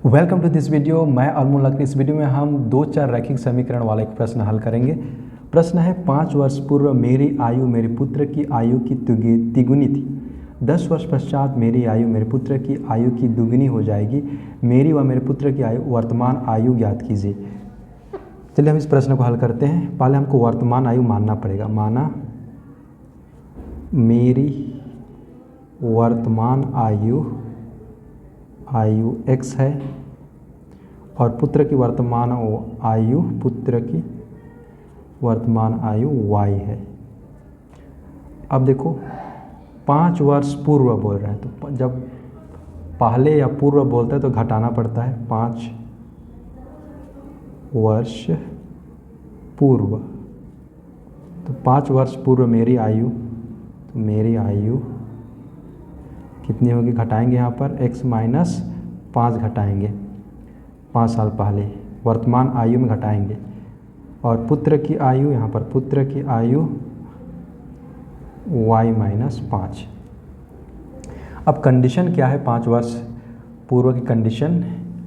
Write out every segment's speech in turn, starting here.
Welcome to this video. मैं अरमुल लखनी। इस video में हम दो चार रैखिक समीकरण वाला एक प्रश्न हल करेंगे। प्रश्न है 5 वर्ष पूर्व मेरी आयु मेरे पुत्र की आयु की तिगुनी थी। 10 वर्ष पश्चात मेरी आयु मेरे पुत्र की आयु की दुगुनी हो जाएगी। मेरी व मेरे पुत्र की आयु वर्तमान आयु ज्ञात कीजिए। चलिए हम इस प्रश्न को हल करते हैं। पहले हमको वर्तमान आयु मानना पड़ेगा। माना मेरी वर्तमान आयु x है और पुत्र की वर्तमान आयु y है। अब देखो 5 वर्ष पूर्व बोल रहे हैं, तो जब पहले या पूर्व बोलते हैं तो घटाना पड़ता है। 5 वर्ष पूर्व, तो 5 वर्ष पूर्व मेरी आयु, तो मेरी आयु कितनी होगी? घटाएंगे यहाँ पर x माइनस 5 घटाएंगे, 5 साल पहले वर्तमान आयु में घटाएंगे। और पुत्र की आयु, यहाँ पर पुत्र की आयु y माइनस 5। अब कंडीशन क्या है? 5 वर्ष पूर्व की कंडीशन,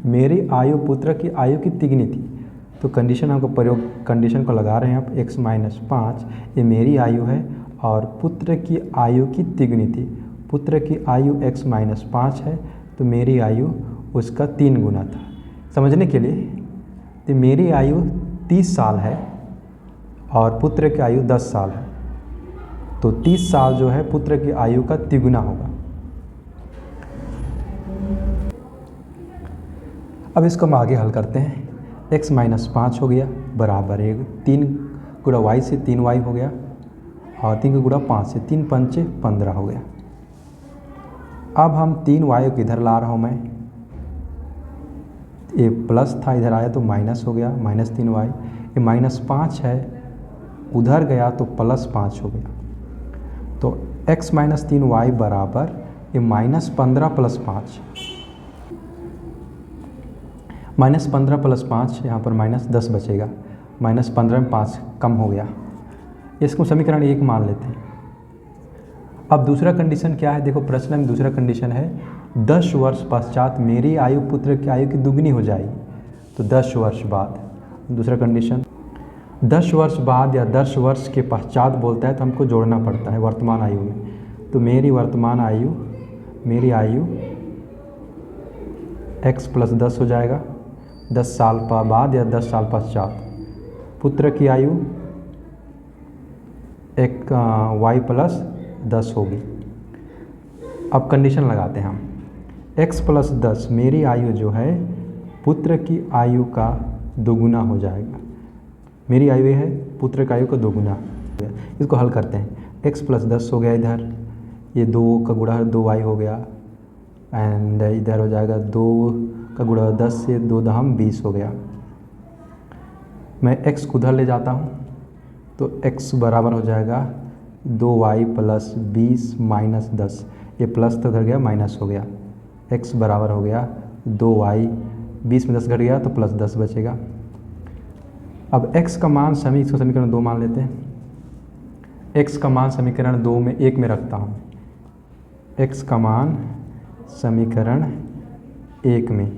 मेरी आयु पुत्र की आयु की तिगुनी थी। तो कंडीशन हमको कंडीशन को लगा रहे हैं आप। x माइनस 5 ये मेरी आयु है और पुत्र की आयु की तिगुनी थी। पुत्र की आयु x माइनस 5 है, तो मेरी आयु उसका 3 गुना था। समझने के लिए, तो मेरी आयु 30 साल है और पुत्र की आयु 10 साल है, तो 30 साल जो है पुत्र की आयु का तिगुना होगा। अब इसको हम आगे हल करते हैं। x माइनस 5 हो गया बराबर है 3 गुणा y से 3y हो गया और 3 का गुणा 5 से 3 पंचे 15 हो गया। अब हम 3y को इधर ला रहा हूँ मैं, ये प्लस था इधर आया तो माइनस हो गया, माइनस 3y। ये माइनस 5 है, उधर गया तो प्लस 5 हो गया। तो x माइनस 3y बराबर ये माइनस 15 प्लस 5, माइनस 15 प्लस 5, यहाँ पर माइनस 10 बचेगा। माइनस 15 में 5 कम हो गया। इसको समीकरण 1 मान लेते हैं। अब दूसरा कंडीशन क्या है? देखो प्रश्न में दूसरा कंडीशन है 10 वर्ष पश्चात मेरी आयु पुत्र की आयु की दुगनी हो जाएगी। तो 10 वर्ष बाद, दूसरा कंडीशन 10 वर्ष बाद या 10 वर्ष के पश्चात बोलता है तो हमको जोड़ना पड़ता है वर्तमान आयु में। तो मेरी वर्तमान आयु, मेरी आयु x प्लस 10 हो जाएगा 10 साल बाद या 10 साल पश्चात। पुत्र की आयु एक y प्लस 10 होगी। अब कंडीशन लगाते हैं हम। x प्लस 10 मेरी आयु जो है पुत्र की आयु का दोगुना हो जाएगा। मेरी आयु ये है, पुत्र की आयु का दोगुना। इसको हल करते हैं। x प्लस 10 हो गया इधर, ये 2 का गुणा 2y हो गया एंड इधर हो जाएगा 2 का गुणा 10 से 2 दहम 20 हो गया। मैं x को उधर ले जाता हूँ तो x बराबर हो जाएगा 2y प्लस 20 माइनस 10। ये प्लस तो उधर गया माइनस हो गया। x बराबर हो गया 2y, 20 में 10 घट गया तो प्लस 10 बचेगा। अब x का मान समीकरण 2 मान लेते हैं। x का मान समीकरण 2 में 1 में रखता हूँ। x का मान समीकरण 1 में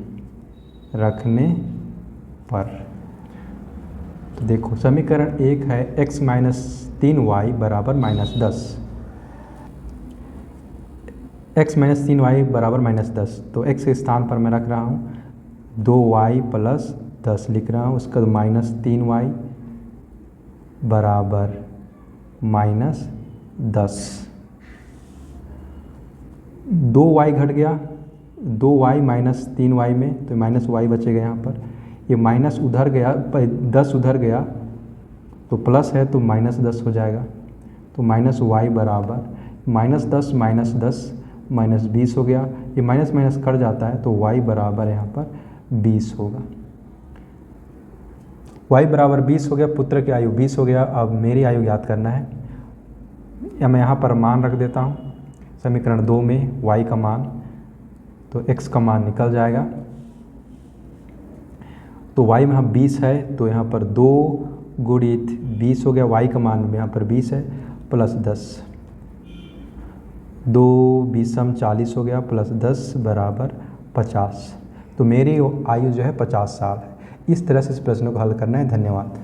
रखने पर, तो देखो समीकरण 1 है x माइनस 3y बराबर माइनस 10। x माइनस 3y बराबर माइनस 10, तो x के स्थान पर मैं रख रहा हूँ 2y प्लस 10 लिख रहा हूँ। उसका माइनस 3y बराबर माइनस 10। 2y घट गया, 2y माइनस 3y में, तो माइनस y बचेगा यहाँ पर। ये माइनस उधर गया, 10 उधर गया तो प्लस है तो माइनस 10 हो जाएगा। तो माइनस y बराबर माइनस 10 माइनस 10 माइनस 20 हो गया। ये माइनस माइनस कट जाता है तो y बराबर यहाँ पर 20 होगा। y बराबर 20 हो गया, पुत्र की आयु 20 हो गया। अब मेरी आयु ज्ञात करना है, या मैं यहाँ पर मान रख देता हूँ समीकरण 2 में y का मान, तो x का मान निकल जाएगा। तो y में यहाँ 20 है तो यहाँ पर 2 गुणित 20 हो गया। y का मान यहाँ पर 20 है प्लस 10, 2 20 40 हो गया प्लस 10 बराबर 50। तो मेरी आयु जो है 50 साल है। इस तरह से इस प्रश्न को हल करना है। धन्यवाद।